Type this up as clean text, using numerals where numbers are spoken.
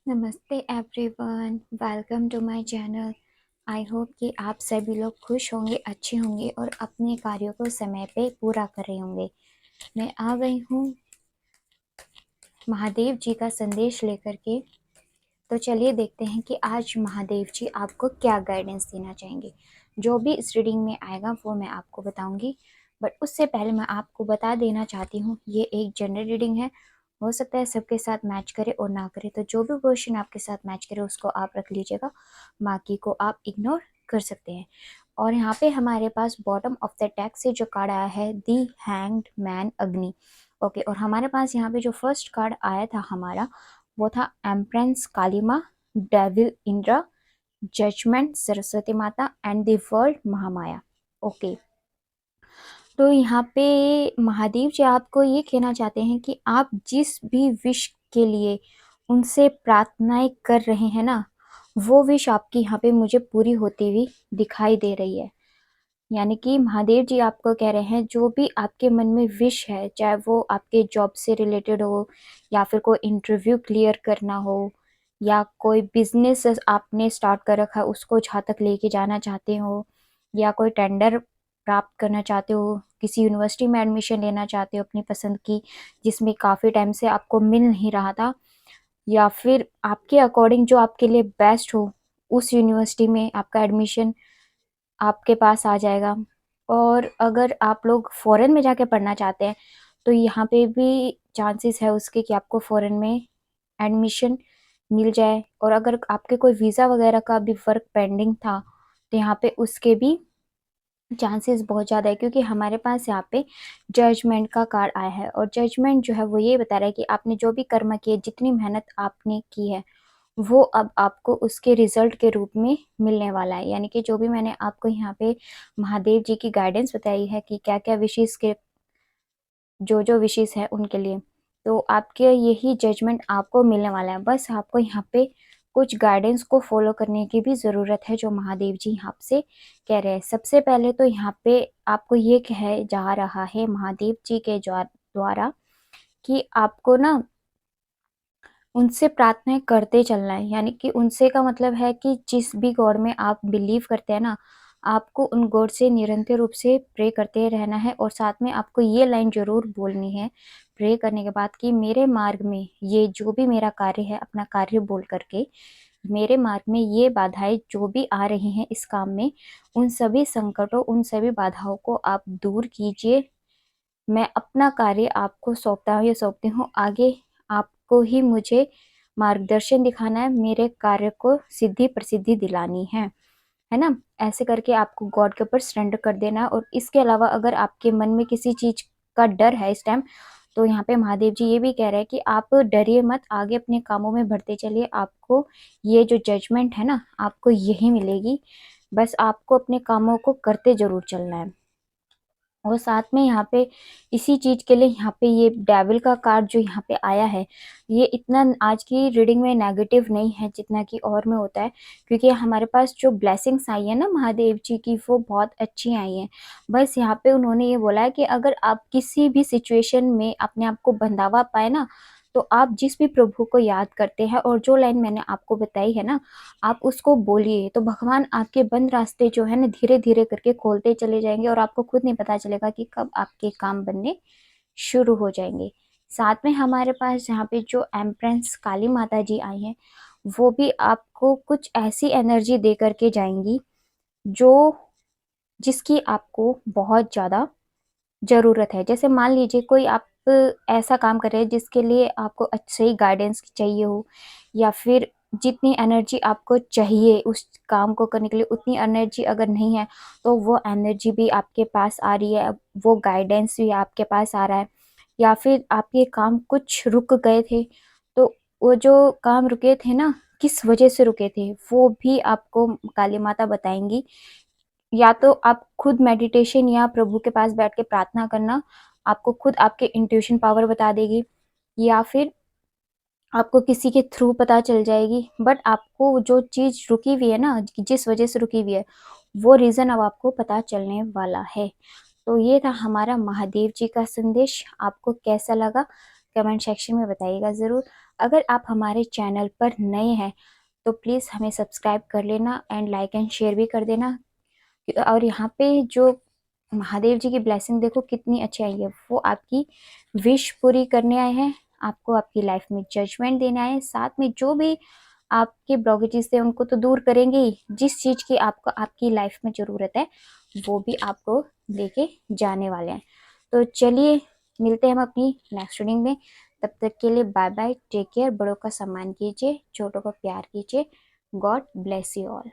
नमस्ते everyone, welcome to my channel. I hope कि आप सभी लोग खुश होंगे, अच्छे होंगे और अपने कार्यों को समय पे पूरा कर रहे होंगे। मैं आ गई हूँ महादेव जी का संदेश लेकर के। तो चलिए देखते हैं कि आज महादेव जी आपको क्या गाइडेंस देना चाहेंगे। जो भी इस रीडिंग में आएगा वो मैं आपको बताऊंगी, बट उससे पहले मैं आपको बता देना चाहती हूँ ये एक जनरल रीडिंग है। हो सकता है सबके साथ मैच करे और ना करे, तो जो भी क्वेश्चन आपके साथ मैच करे उसको आप रख लीजिएगा, बाकी को आप इग्नोर कर सकते हैं। और यहाँ पे हमारे पास बॉटम ऑफ द टैग से जो कार्ड आया है, दी हैंग्ड मैन, अग्नि। ओके, और हमारे पास यहाँ पे जो फर्स्ट कार्ड आया था हमारा, वो था एम्प्रेंस कालीमा, डेविल इंद्रा, जजमेंट सरस्वती माता and the world Mahamaya. Okay, तो यहाँ पे महादेव जी आपको ये कहना चाहते हैं कि आप जिस भी विश के लिए उनसे प्रार्थनाएं कर रहे हैं ना, वो विश आपकी यहाँ पे मुझे पूरी होती हुई दिखाई दे रही है। यानी कि महादेव जी आपको कह रहे हैं जो भी आपके मन में विश है, चाहे वो आपके जॉब से रिलेटेड हो, या फिर कोई इंटरव्यू क्लियर करना हो, या कोई बिजनेस आपने स्टार्ट कर रखा है उसको जहाँ तक लेके जाना चाहते हो, या कोई टेंडर प्राप्त करना चाहते हो, किसी यूनिवर्सिटी में एडमिशन लेना चाहते हो अपनी पसंद की, जिसमें काफ़ी टाइम से आपको मिल नहीं रहा था, या फिर आपके अकॉर्डिंग जो आपके लिए बेस्ट हो उस यूनिवर्सिटी में आपका एडमिशन आपके पास आ जाएगा। और अगर आप लोग फॉरेन में जाके पढ़ना चाहते हैं तो यहाँ पे भी चांसेस है उसके कि आपको फॉरेन में एडमिशन मिल जाए। और अगर आपके कोई वीज़ा वगैरह का भी वर्क पेंडिंग था तो यहाँ पे उसके भी चांसेस बहुत ज़्यादा है, क्योंकि हमारे पास यहाँ पे जजमेंट का कार्ड आया है। और जजमेंट जो है वो ये बता रहा है कि आपने जो भी कर्म किए, जितनी मेहनत आपने की है, वो अब आपको उसके रिजल्ट के रूप में मिलने वाला है। यानी कि जो भी मैंने आपको यहाँ पे महादेव जी की गाइडेंस बताई है कि क्या क्या विशेष के जो जो विशेष है उनके लिए, तो आपके यही जजमेंट आपको मिलने वाला है। बस आपको यहाँ पे कुछ गाइडेंस को फॉलो करने की भी ज़रूरत है, जो महादेव जी आपसे कह रहे हैं। सबसे पहले तो यहाँ पे आपको ये कहा जा रहा है महादेव जी के द्वारा कि आपको ना उनसे प्रार्थनाएं करते चलना है। यानी कि उनसे का मतलब है कि जिस भी गॉड में आप बिलीव करते हैं ना, आपको उन गॉड से निरंतर रूप से प्रे करते रहना है। और साथ में आपको ये लाइन जरूर बोलनी है प्रे करने के बाद कि मेरे मार्ग में ये जो भी मेरा कार्य है, अपना कार्य बोल करके, मेरे मार्ग में ये बाधाएं जो भी आ रही हैं इस काम में, उन सभी संकटों, उन सभी बाधाओं को आप दूर कीजिए। मैं अपना कार्य आपको सौंपता हूँ या सौंपती हूँ, आगे आपको ही मुझे मार्गदर्शन दिखाना है, मेरे कार्य को सिद्धि प्रसिद्धि दिलानी है ना। ऐसे करके आपको गॉड के ऊपर सरेंडर कर देना है। और इसके अलावा अगर आपके मन में किसी चीज का डर है इस टाइम, तो यहाँ पे महादेव जी ये भी कह रहे हैं कि आप डरिए मत, आगे अपने कामों में बढ़ते चलिए। आपको ये जो जजमेंट है ना, आपको यही मिलेगी। बस आपको अपने कामों को करते जरूर चलना है। और साथ में यहाँ पे इसी चीज के लिए यहाँ पे ये डेविल का कार्ड जो यहाँ पे आया है, ये इतना आज की रीडिंग में नेगेटिव नहीं है जितना कि और में होता है। क्योंकि हमारे पास जो ब्लेसिंग्स आई है ना महादेव जी की, वो बहुत अच्छी आई हैं। बस यहाँ पे उन्होंने ये बोला है कि अगर आप किसी भी सिचुएशन में अपने आप को बंधावा पाए ना, तो आप जिस भी प्रभु को याद करते हैं और जो लाइन मैंने आपको बताई है ना, आप उसको बोलिए, तो भगवान आपके बंद रास्ते जो है ना धीरे धीरे करके खोलते चले जाएंगे, और आपको खुद नहीं पता चलेगा कि कब आपके काम बनने शुरू हो जाएंगे। साथ में हमारे पास यहाँ पे जो एम्प्रेंस काली माता जी आई हैं, वो भी आपको कुछ ऐसी एनर्जी दे करके जाएंगी जो जिसकी आपको बहुत ज़्यादा ज़रूरत है। जैसे मान लीजिए कोई आप ऐसा काम कर रहे हैं जिसके लिए आपको अच्छी गाइडेंस चाहिए हो, या फिर जितनी एनर्जी आपको चाहिए उस काम को करने के लिए उतनी एनर्जी अगर नहीं है, तो वो एनर्जी भी आपके पास आ रही है, वो गाइडेंस भी आपके पास आ रहा है। या फिर आपके काम कुछ रुक गए थे, तो वो जो काम रुके थे ना, किस वजह से रुके थे वो भी आपको काली माता बताएंगी। या तो आप खुद मेडिटेशन या प्रभु के पास बैठ के प्रार्थना करना, आपको खुद आपके इंट्यूशन पावर बता देगी, या फिर आपको किसी के थ्रू पता चल जाएगी। बट आपको जो चीज रुकी हुई है ना, जिस वजह से रुकी हुई है, वो रीजन अब आपको पता चलने वाला है। तो ये था हमारा महादेव जी का संदेश। आपको कैसा लगा कमेंट सेक्शन में बताइएगा ज़रूर। अगर आप हमारे चैनल पर नए हैं तो प्लीज़ हमें सब्सक्राइब कर लेना एंड लाइक एंड शेयर भी कर देना। और यहाँ पे जो महादेव जी की ब्लेसिंग देखो कितनी अच्छी आई है, वो आपकी विश पूरी करने आए हैं, आपको आपकी लाइफ में जजमेंट देने आए हैं। साथ में जो भी आपके ब्लॉकेजेस थे उनको तो दूर करेंगे ही, जिस चीज़ की आपको आपकी लाइफ में ज़रूरत है वो भी आपको लेके जाने वाले हैं। तो चलिए मिलते हैं हम अपनी नेक्स्ट रीडिंग में। तब तक के लिए बाय बाय, टेक केयर। बड़ों का सम्मान कीजिए, छोटों को प्यार कीजिए। God bless you all.